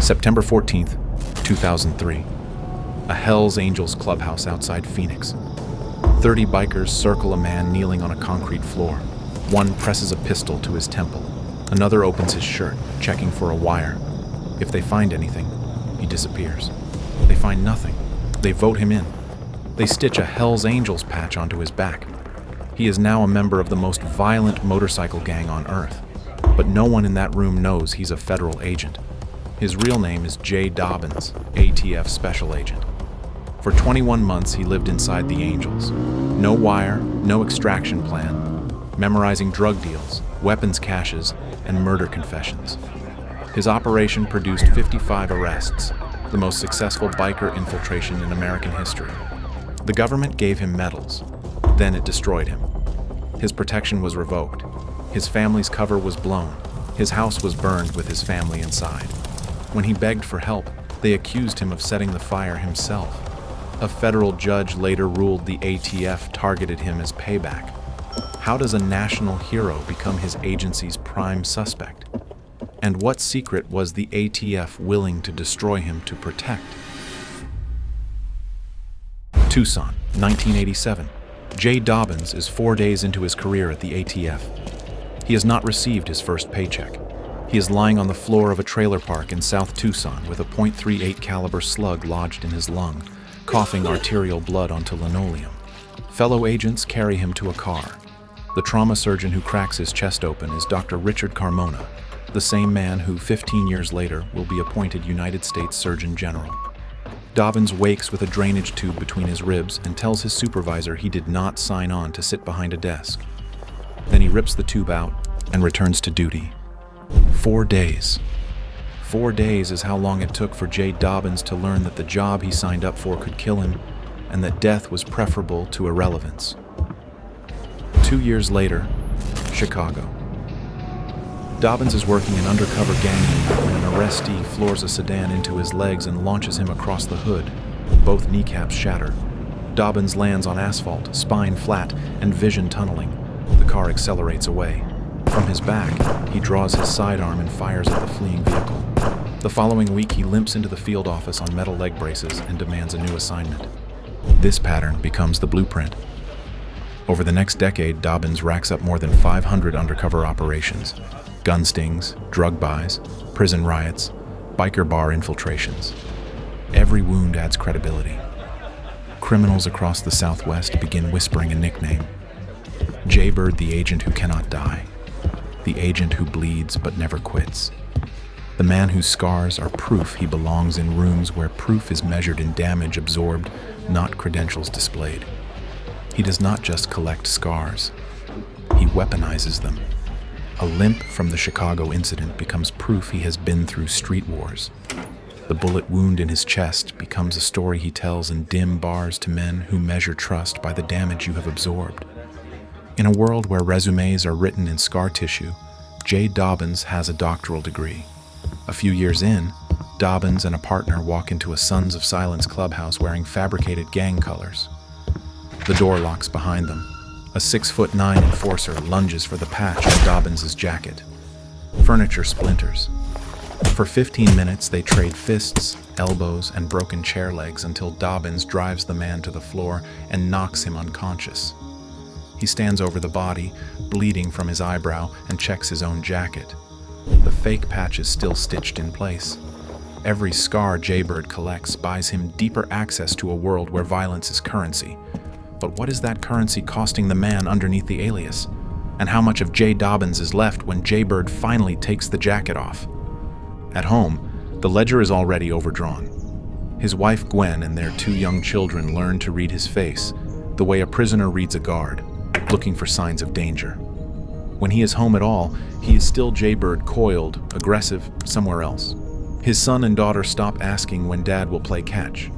September 14th, 2003. A Hells Angels clubhouse outside Phoenix. 30 bikers circle a man kneeling on a concrete floor. One presses a pistol to his temple. Another opens his shirt, checking for a wire. If they find anything, he disappears. They find nothing. They vote him in. They stitch a Hells Angels patch onto his back. He is now a member of the most violent motorcycle gang on Earth. But no one in that room knows he's a federal agent. His real name is J. Dobbins, ATF Special Agent. For 21 months, he lived inside the Angels. No wire, no extraction plan, memorizing drug deals, weapons caches, and murder confessions. His operation produced 55 arrests, the most successful biker infiltration in American history. The government gave him medals. Then it destroyed him. His protection was revoked. His family's cover was blown. His house was burned with his family inside. When he begged for help, they accused him of setting the fire himself. A federal judge later ruled the ATF targeted him as payback. How does a national hero become his agency's prime suspect? And what secret was the ATF willing to destroy him to protect? Tucson, 1987. J. Dobbins is 4 days into his career at the ATF. He has not received his first paycheck. He is lying on the floor of a trailer park in South Tucson with a .38 caliber slug lodged in his lung, coughing arterial blood onto linoleum. Fellow agents carry him to a car. The trauma surgeon who cracks his chest open is Dr. Richard Carmona, the same man who 15 years later will be appointed United States Surgeon General. Dobbins wakes with a drainage tube between his ribs and tells his supervisor he did not sign on to sit behind a desk. Then he rips the tube out and returns to duty. 4 days. 4 days is how long it took for J. Dobbins to learn that the job he signed up for could kill him and that death was preferable to irrelevance. 2 years later, Chicago. Dobbins is working an undercover gang unit when an arrestee floors a sedan into his legs and launches him across the hood. Both kneecaps shatter. Dobbins lands on asphalt, spine flat, and vision tunneling. The car accelerates away. From his back, he draws his sidearm and fires at the fleeing vehicle. The following week, he limps into the field office on metal leg braces and demands a new assignment. This pattern becomes the blueprint. Over the next decade, Dobbins racks up more than 500 undercover operations: gun stings, drug buys, prison riots, biker bar infiltrations. Every wound adds credibility. Criminals across the Southwest begin whispering a nickname: Jaybird, the agent who cannot die. The agent who bleeds but never quits. The man whose scars are proof he belongs in rooms where proof is measured in damage absorbed, not credentials displayed. He does not just collect scars. He weaponizes them. A limp from the Chicago incident becomes proof he has been through street wars. The bullet wound in his chest becomes a story he tells in dim bars to men who measure trust by the damage you have absorbed. In a world where resumes are written in scar tissue, J. Dobbins has a doctoral degree. A few years in, Dobbins and a partner walk into a Sons of Silence clubhouse wearing fabricated gang colors. The door locks behind them. A 6'9" enforcer lunges for the patch on Dobbins' jacket. Furniture splinters. For 15 minutes, they trade fists, elbows, and broken chair legs until Dobbins drives the man to the floor and knocks him unconscious. He stands over the body, bleeding from his eyebrow, and checks his own jacket. The fake patch is still stitched in place. Every scar Jaybird collects buys him deeper access to a world where violence is currency. But what is that currency costing the man underneath the alias? And how much of J. Dobbins is left when Jaybird finally takes the jacket off? At home, the ledger is already overdrawn. His wife Gwen and their 2 young children learn to read his face, the way a prisoner reads a guard, looking for signs of danger. When he is home at all, he is still Jaybird, coiled, aggressive, somewhere else. His son and daughter stop asking when Dad will play catch.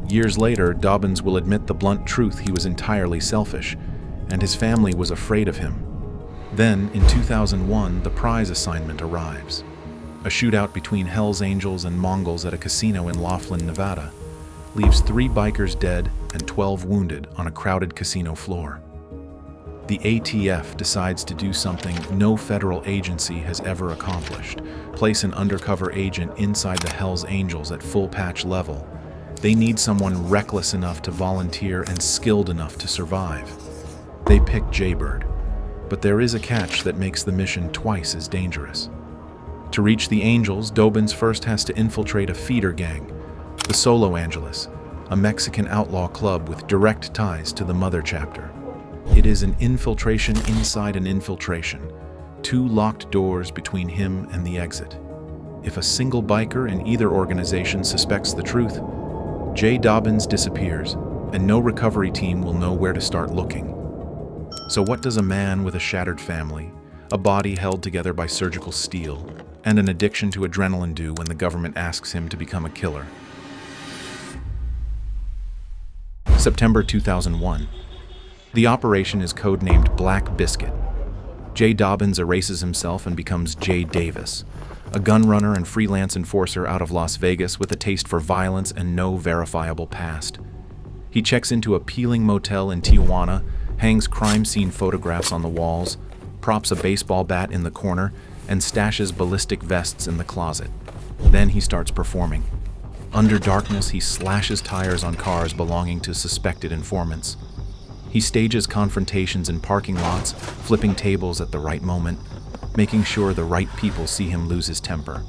Years later, Dobbins will admit the blunt truth: he was entirely selfish, and his family was afraid of him. Then, in 2001, the prize assignment arrives. A shootout between Hells Angels and Mongols at a casino in Laughlin, Nevada, leaves 3 bikers dead and 12 wounded on a crowded casino floor. The ATF decides to do something no federal agency has ever accomplished: place an undercover agent inside the Hells Angels at full patch level. They need someone reckless enough to volunteer and skilled enough to survive. They pick Jaybird, but there is a catch that makes the mission twice as dangerous. To reach the Angels, Dobbins first has to infiltrate a feeder gang, the Solo Angeles, a Mexican outlaw club with direct ties to the mother chapter. It is an infiltration inside an infiltration, two locked doors between him and the exit. If a single biker in either organization suspects the truth, J. Dobbins disappears, and no recovery team will know where to start looking. So what does a man with a shattered family, a body held together by surgical steel, and an addiction to adrenaline do when the government asks him to become a killer? September 2001. The operation is codenamed Black Biscuit. J. Dobbins erases himself and becomes J. Davis, a gun runner and freelance enforcer out of Las Vegas with a taste for violence and no verifiable past. He checks into a peeling motel in Tijuana, hangs crime scene photographs on the walls, props a baseball bat in the corner, and stashes ballistic vests in the closet. Then he starts performing. Under darkness, he slashes tires on cars belonging to suspected informants. He stages confrontations in parking lots, flipping tables at the right moment, making sure the right people see him lose his temper.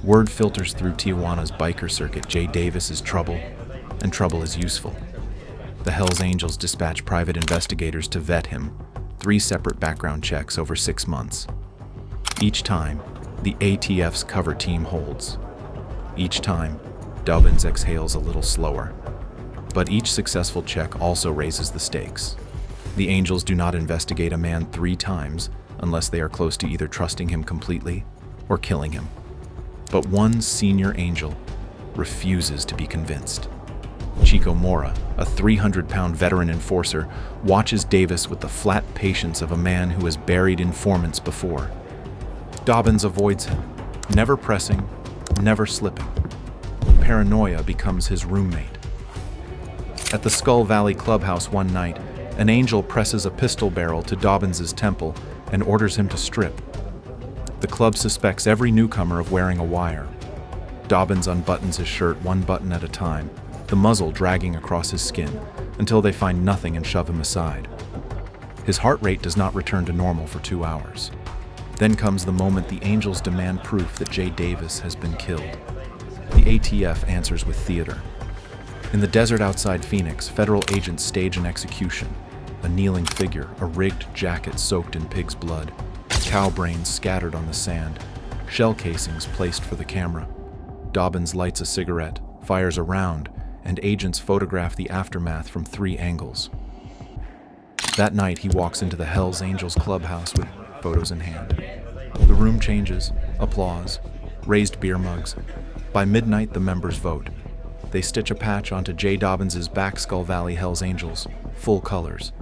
Word filters through Tijuana's biker circuit: J. Davis is trouble, and trouble is useful. The Hells Angels dispatch private investigators to vet him, 3 separate background checks over 6 months. Each time, the ATF's cover team holds. Each time, Dobbins exhales a little slower. But each successful check also raises the stakes. The Angels do not investigate a man 3 times unless they are close to either trusting him completely or killing him. But one senior Angel refuses to be convinced. Chico Mora, a 300-pound veteran enforcer, watches Davis with the flat patience of a man who has buried informants before. Dobbins avoids him, never pressing, never slipping. Paranoia becomes his roommate. At the Skull Valley clubhouse one night, an Angel presses a pistol barrel to Dobbins's temple and orders him to strip. The club suspects every newcomer of wearing a wire. Dobbins unbuttons his shirt 1 button at a time, the muzzle dragging across his skin, until they find nothing and shove him aside. His heart rate does not return to normal for 2 hours. Then comes the moment the Angels demand proof that J. Davis has been killed. The ATF answers with theater. In the desert outside Phoenix, federal agents stage an execution. A kneeling figure, a rigged jacket soaked in pig's blood, cow brains scattered on the sand, shell casings placed for the camera. Dobbins lights a cigarette, fires a round, and agents photograph the aftermath from 3 angles. That night, he walks into the Hells Angels clubhouse with photos in hand. The room changes, applause, raised beer mugs. By midnight, the members vote. They stitch a patch onto J. Dobbins's back Skull Valley Hells Angels, full colors.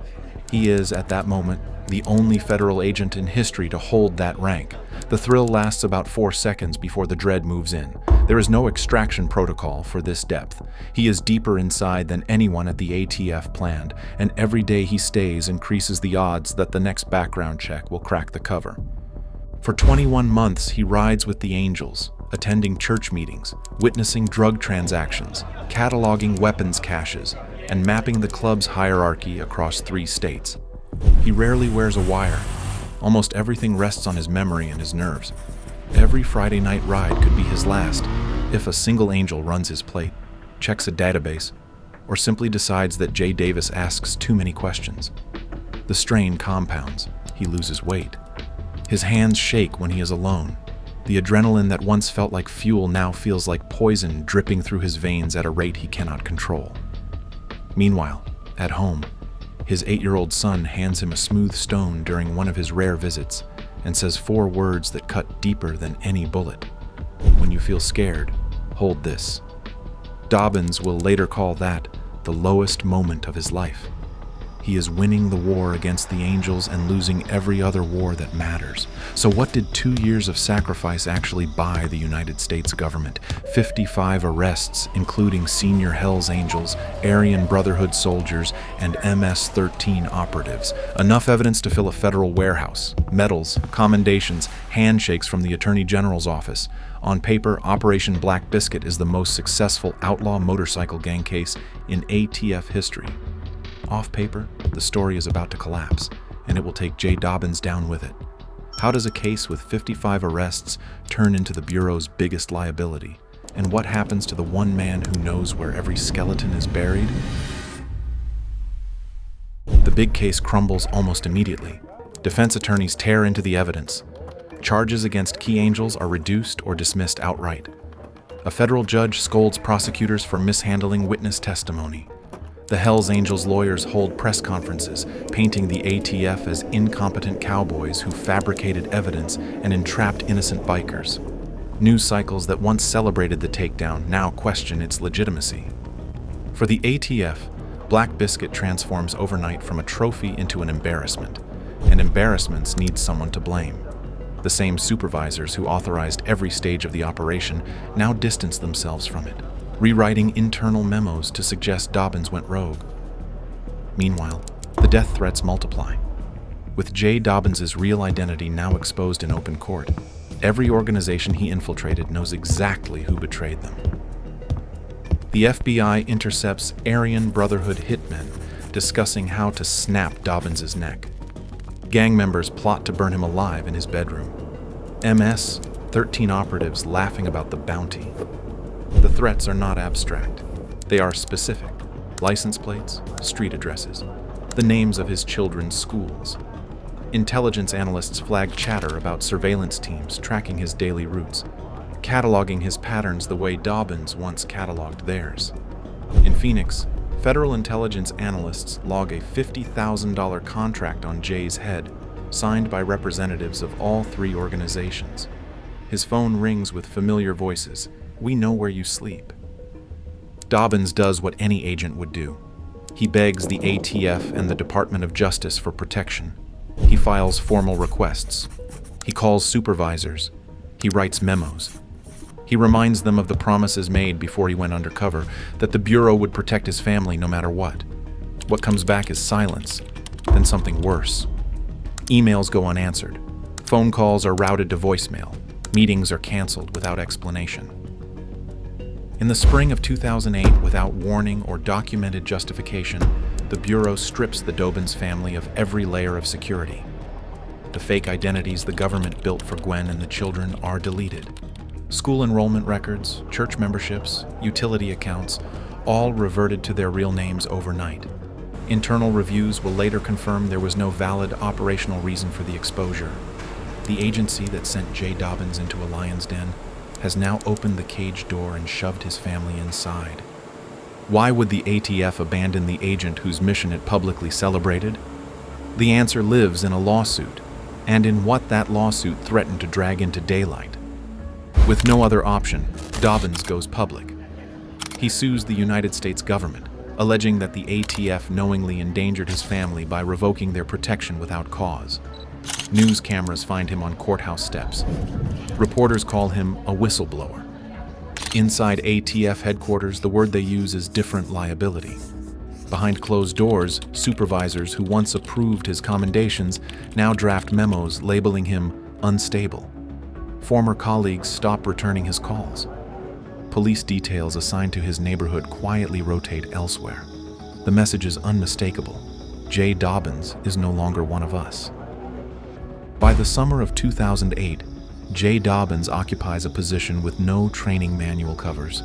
He is, at that moment, the only federal agent in history to hold that rank. The thrill lasts about 4 seconds before the dread moves in. There is no extraction protocol for this depth. He is deeper inside than anyone at the ATF planned, and every day he stays increases the odds that the next background check will crack the cover. For 21 months, he rides with the Angels, attending church meetings, witnessing drug transactions, cataloging weapons caches, and mapping the club's hierarchy across 3 states. He rarely wears a wire. Almost everything rests on his memory and his nerves. Every Friday night ride could be his last if a single Angel runs his plate, checks a database, or simply decides that J. Davis asks too many questions. The strain compounds. He loses weight. His hands shake when he is alone. The adrenaline that once felt like fuel now feels like poison dripping through his veins at a rate he cannot control. Meanwhile, at home, his 8-year-old son hands him a smooth stone during one of his rare visits and says 4 words that cut deeper than any bullet. When you feel scared, hold this. Dobbins will later call that the lowest moment of his life. He is winning the war against the angels and losing every other war that matters. So what did 2 years of sacrifice actually buy the United States government? 55 arrests, including senior Hells Angels, Aryan Brotherhood soldiers, and MS-13 operatives. Enough evidence to fill a federal warehouse. Medals, commendations, handshakes from the Attorney General's office. On paper, Operation Black Biscuit is the most successful outlaw motorcycle gang case in ATF history. Off paper, the story is about to collapse, and it will take Jay Dobyns down with it. How does a case with 55 arrests turn into the Bureau's biggest liability? And what happens to the one man who knows where every skeleton is buried? The big case crumbles almost immediately. Defense attorneys tear into the evidence. Charges against key angels are reduced or dismissed outright. A federal judge scolds prosecutors for mishandling witness testimony. The Hells Angels lawyers hold press conferences, painting the ATF as incompetent cowboys who fabricated evidence and entrapped innocent bikers. News cycles that once celebrated the takedown now question its legitimacy. For the ATF, Black Biscuit transforms overnight from a trophy into an embarrassment, and embarrassments need someone to blame. The same supervisors who authorized every stage of the operation now distance themselves from it, rewriting internal memos to suggest Dobyns went rogue. Meanwhile, the death threats multiply. With Jay Dobyns' real identity now exposed in open court, every organization he infiltrated knows exactly who betrayed them. The FBI intercepts Aryan Brotherhood hitmen discussing how to snap Dobyns' neck. Gang members plot to burn him alive in his bedroom. MS-13 operatives laughing about the bounty. The threats are not abstract. They are specific. License plates, street addresses, the names of his children's schools. Intelligence analysts flag chatter about surveillance teams tracking his daily routes, cataloging his patterns the way Dobyns once cataloged theirs. In Phoenix, federal intelligence analysts log a $50,000 contract on Jay's head, signed by representatives of all three organizations. His phone rings with familiar voices. "We know where you sleep." Dobyns does what any agent would do. He begs the ATF and the Department of Justice for protection. He files formal requests. He calls supervisors. He writes memos. He reminds them of the promises made before he went undercover, that the Bureau would protect his family no matter what. What comes back is silence, then something worse. Emails go unanswered. Phone calls are routed to voicemail. Meetings are canceled without explanation. In the spring of 2008, without warning or documented justification, the Bureau strips the Dobyns family of every layer of security. The fake identities the government built for Gwen and the children are deleted. School enrollment records, church memberships, utility accounts, all reverted to their real names overnight. Internal reviews will later confirm there was no valid operational reason for the exposure. The agency that sent Jay Dobyns into a lion's den has now opened the cage door and shoved his family inside. Why would the ATF abandon the agent whose mission it publicly celebrated? The answer lives in a lawsuit, and in what that lawsuit threatened to drag into daylight. With no other option, Dobyns goes public. He sues the United States government, alleging that the ATF knowingly endangered his family by revoking their protection without cause. News cameras find him on courthouse steps. Reporters call him a whistleblower. Inside ATF headquarters, the word they use is different liability. Behind closed doors, supervisors who once approved his commendations now draft memos labeling him unstable. Former colleagues stop returning his calls. Police details assigned to his neighborhood quietly rotate elsewhere. The message is unmistakable. Jay Dobyns is no longer one of us. By the summer of 2008, Jay Dobyns occupies a position with no training manual covers.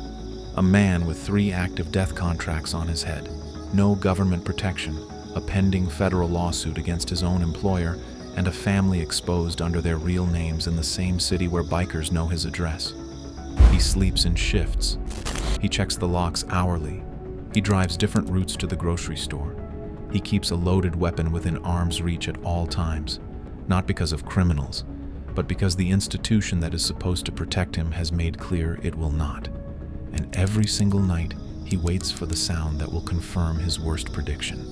A man with 3 active death contracts on his head, no government protection, a pending federal lawsuit against his own employer, and a family exposed under their real names in the same city where bikers know his address. He sleeps in shifts. He checks the locks hourly. He drives different routes to the grocery store. He keeps a loaded weapon within arm's reach at all times, not because of criminals, but because the institution that is supposed to protect him has made clear it will not. And every single night, he waits for the sound that will confirm his worst prediction.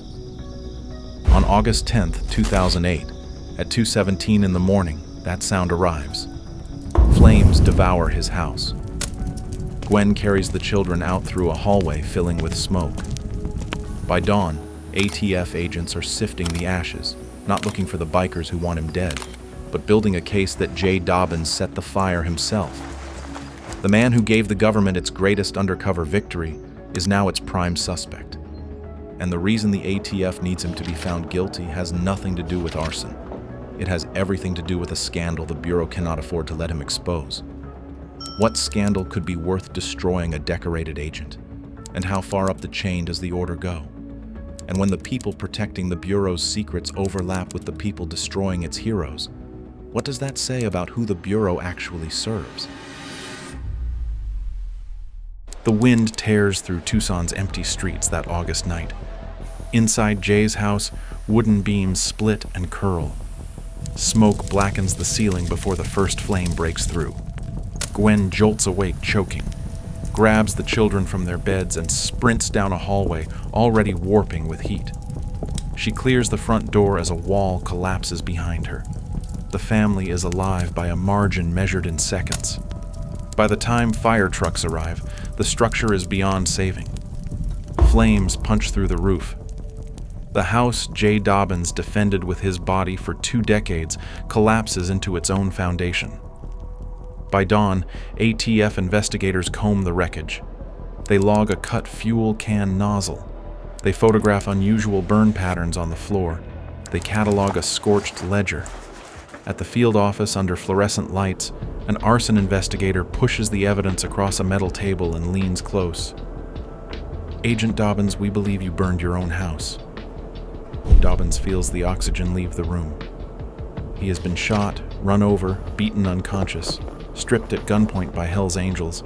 On August 10th, 2008, at 2:17 in the morning, that sound arrives. Flames devour his house. Gwen carries the children out through a hallway filling with smoke. By dawn, ATF agents are sifting the ashes, not looking for the bikers who want him dead, but building a case that Jay Dobyns set the fire himself. The man who gave the government its greatest undercover victory is now its prime suspect. And the reason the ATF needs him to be found guilty has nothing to do with arson. It has everything to do with a scandal the Bureau cannot afford to let him expose. What scandal could be worth destroying a decorated agent? And how far up the chain does the order go? And when the people protecting the Bureau's secrets overlap with the people destroying its heroes, what does that say about who the Bureau actually serves? The wind tears through Tucson's empty streets that August night. Inside Jay's house, wooden beams split and curl. Smoke blackens the ceiling before the first flame breaks through. Gwen jolts awake choking, grabs the children from their beds and sprints down a hallway already warping with heat. She clears the front door as a wall collapses behind her. The family is alive by a margin measured in seconds. By the time fire trucks arrive, the structure is beyond saving. Flames punch through the roof. The house Jay Dobyns defended with his body for 2 decades collapses into its own foundation. By dawn, ATF investigators comb the wreckage. They log a cut fuel can nozzle. They photograph unusual burn patterns on the floor. They catalog a scorched ledger. At the field office under fluorescent lights, an arson investigator pushes the evidence across a metal table and leans close. "Agent Dobyns, we believe you burned your own house." Dobyns feels the oxygen leave the room. He has been shot, run over, beaten unconscious, stripped at gunpoint by Hell's Angels,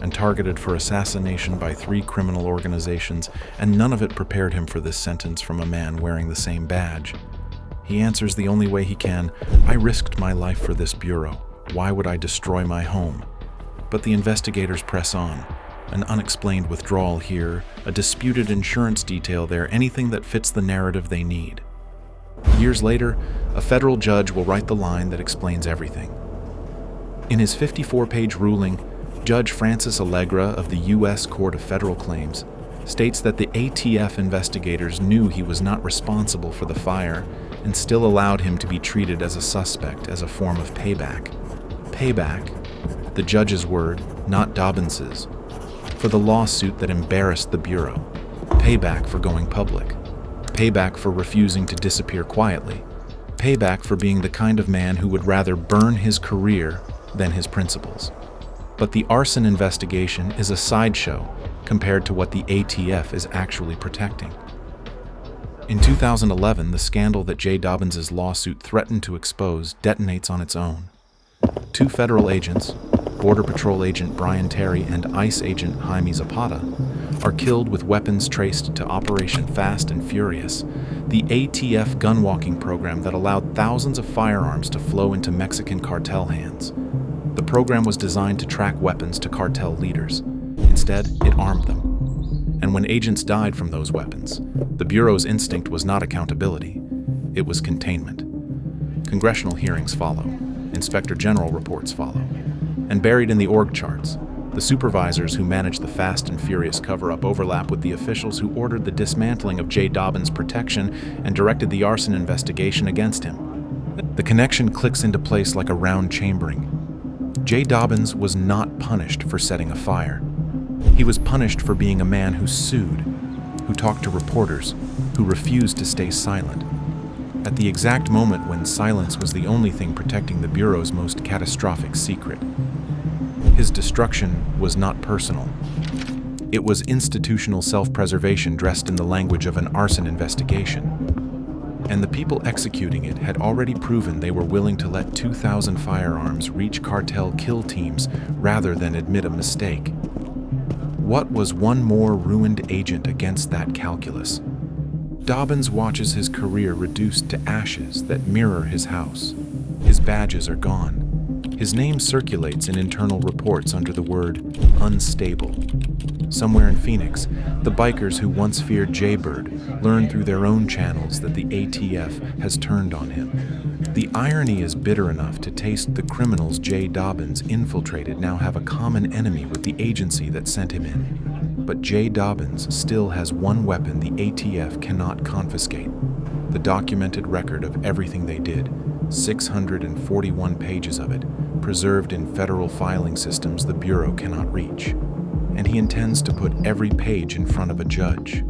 and targeted for assassination by 3 criminal organizations, and none of it prepared him for this sentence from a man wearing the same badge. He answers the only way he can, "I risked my life for this Bureau. Why would I destroy my home?" But the investigators press on. An unexplained withdrawal here, a disputed insurance detail there, anything that fits the narrative they need. Years later, a federal judge will write the line that explains everything. In his 54-page ruling, Judge Francis Allegra of the U.S. Court of Federal Claims states that the ATF investigators knew he was not responsible for the fire and still allowed him to be treated as a suspect as a form of payback. Payback, the judge's word, not Dobyns's, for the lawsuit that embarrassed the Bureau. Payback for going public. Payback for refusing to disappear quietly. Payback for being the kind of man who would rather burn his career than his principles. But the arson investigation is a sideshow compared to what the ATF is actually protecting. In 2011, the scandal that Jay Dobyns' lawsuit threatened to expose detonates on its own. 2 federal agents, Border Patrol agent Brian Terry and ICE agent Jaime Zapata, are killed with weapons traced to Operation Fast and Furious, the ATF gunwalking program that allowed thousands of firearms to flow into Mexican cartel hands. The program was designed to track weapons to cartel leaders. Instead, it armed them. And when agents died from those weapons, the Bureau's instinct was not accountability, it was containment. Congressional hearings follow, Inspector General reports follow, and buried in the org charts, the supervisors who managed the Fast and Furious cover-up overlap with the officials who ordered the dismantling of Jay Dobyns' protection and directed the arson investigation against him. The connection clicks into place like a round chambering. Jay Dobyns was not punished for setting a fire. He was punished for being a man who sued, who talked to reporters, who refused to stay silent. At the exact moment when silence was the only thing protecting the Bureau's most catastrophic secret. His destruction was not personal. It was institutional self-preservation dressed in the language of an arson investigation. And the people executing it had already proven they were willing to let 2,000 firearms reach cartel kill teams rather than admit a mistake. What was one more ruined agent against that calculus? Dobyns watches his career reduced to ashes that mirror his house. His badges are gone. His name circulates in internal reports under the word unstable. Somewhere in Phoenix, the bikers who once feared Jaybird learn through their own channels that the ATF has turned on him. The irony is bitter enough to taste the criminals Jay Dobbins infiltrated now have a common enemy with the agency that sent him in. But Jay Dobbins still has one weapon the ATF cannot confiscate: the documented record of everything they did, 641 pages of it, preserved in federal filing systems the Bureau cannot reach. And he intends to put every page in front of a judge.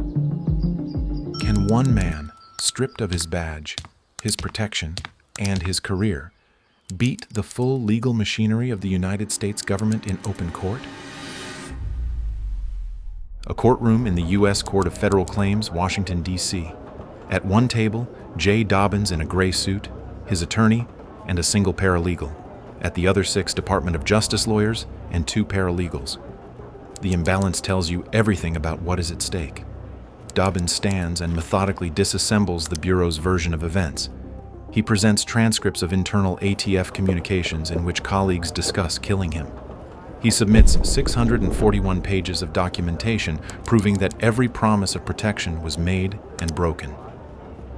Can one man, stripped of his badge, his protection, and his career, beat the full legal machinery of the United States government in open court? A courtroom in the U.S. Court of Federal Claims, Washington, D.C. At one table, Jay Dobbins in a gray suit, his attorney, and a single paralegal. At the other 6 Department of Justice lawyers and 2 paralegals. The imbalance tells you everything about what is at stake. Dobbins stands and methodically disassembles the Bureau's version of events. He presents transcripts of internal ATF communications in which colleagues discuss killing him. He submits 641 pages of documentation proving that every promise of protection was made and broken.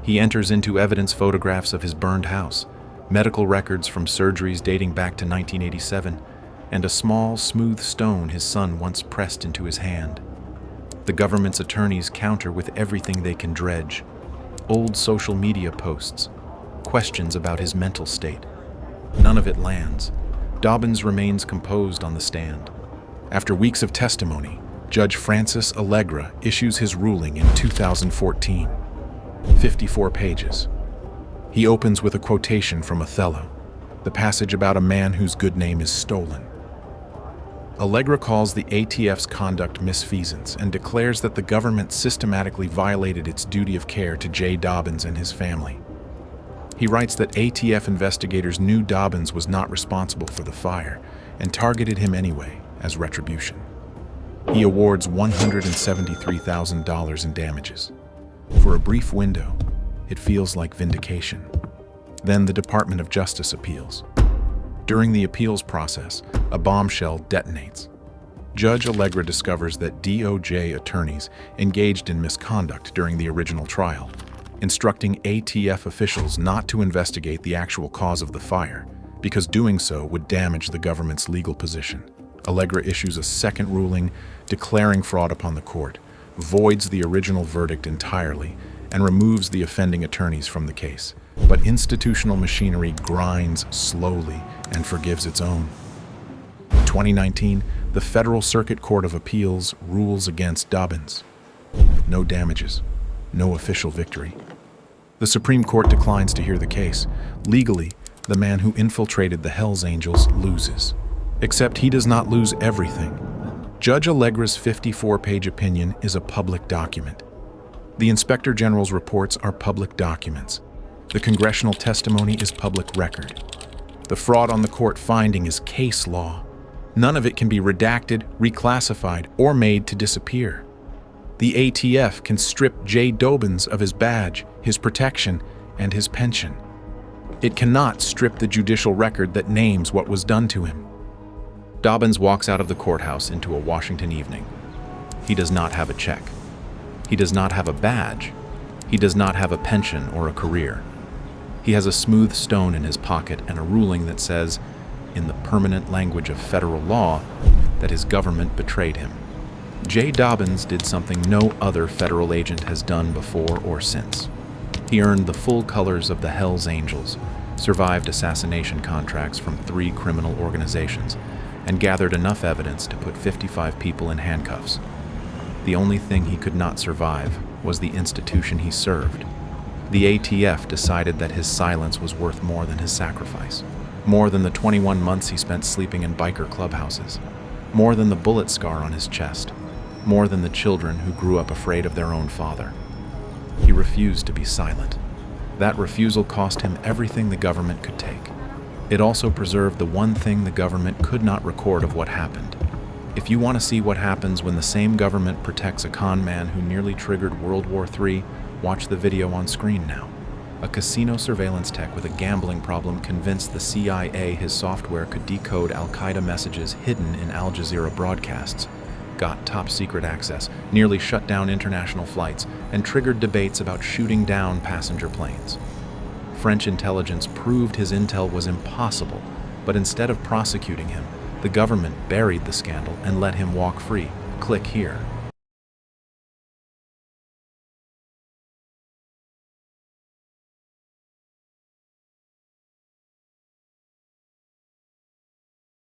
He enters into evidence photographs of his burned house, medical records from surgeries dating back to 1987, and a small, smooth stone his son once pressed into his hand. The government's attorneys counter with everything they can dredge: old social media posts, questions about his mental state. None of it lands. Dobbins remains composed on the stand. After weeks of testimony, Judge Francis Allegra issues his ruling in 2014. 54 pages. He opens with a quotation from Othello, the passage about a man whose good name is stolen. Allegra calls the ATF's conduct misfeasance and declares that the government systematically violated its duty of care to Jay Dobbins and his family. He writes that ATF investigators knew Dobbins was not responsible for the fire and targeted him anyway as retribution. He awards $173,000 in damages. For a brief window, it feels like vindication. Then the Department of Justice appeals. During the appeals process, a bombshell detonates. Judge Allegra discovers that DOJ attorneys engaged in misconduct during the original trial, instructing ATF officials not to investigate the actual cause of the fire, because doing so would damage the government's legal position. Allegra issues a second ruling declaring fraud upon the court, voids the original verdict entirely, and removes the offending attorneys from the case. But institutional machinery grinds slowly and forgives its own. In 2019, the Federal Circuit Court of Appeals rules against Dobbins. No damages, no official victory. The Supreme Court declines to hear the case. Legally, the man who infiltrated the Hells Angels loses. Except he does not lose everything. Judge Allegra's 54-page opinion is a public document. The Inspector General's reports are public documents. The congressional testimony is public record. The fraud on the court finding is case law. None of it can be redacted, reclassified, or made to disappear. The ATF can strip Jay Dobbins of his badge, his protection, and his pension. It cannot strip the judicial record that names what was done to him. Dobbins walks out of the courthouse into a Washington evening. He does not have a check. He does not have a badge. He does not have a pension or a career. He has a smooth stone in his pocket and a ruling that says, in the permanent language of federal law, that his government betrayed him. Jay Dobbins did something no other federal agent has done before or since. He earned the full colors of the Hells Angels, survived assassination contracts from 3 criminal organizations, and gathered enough evidence to put 55 people in handcuffs. The only thing he could not survive was the institution he served. The ATF decided that his silence was worth more than his sacrifice, more than the 21 months he spent sleeping in biker clubhouses, more than the bullet scar on his chest, more than the children who grew up afraid of their own father. He refused to be silent. That refusal cost him everything the government could take. It also preserved the one thing the government could not record of what happened. If you want to see what happens when the same government protects a con man who nearly triggered World War III, watch the video on screen now. A casino surveillance tech with a gambling problem convinced the CIA his software could decode Al-Qaeda messages hidden in Al Jazeera broadcasts. got top-secret access, nearly shut down international flights, and triggered debates about shooting down passenger planes. French intelligence proved his intel was impossible, but instead of prosecuting him, the government buried the scandal and let him walk free. Click here.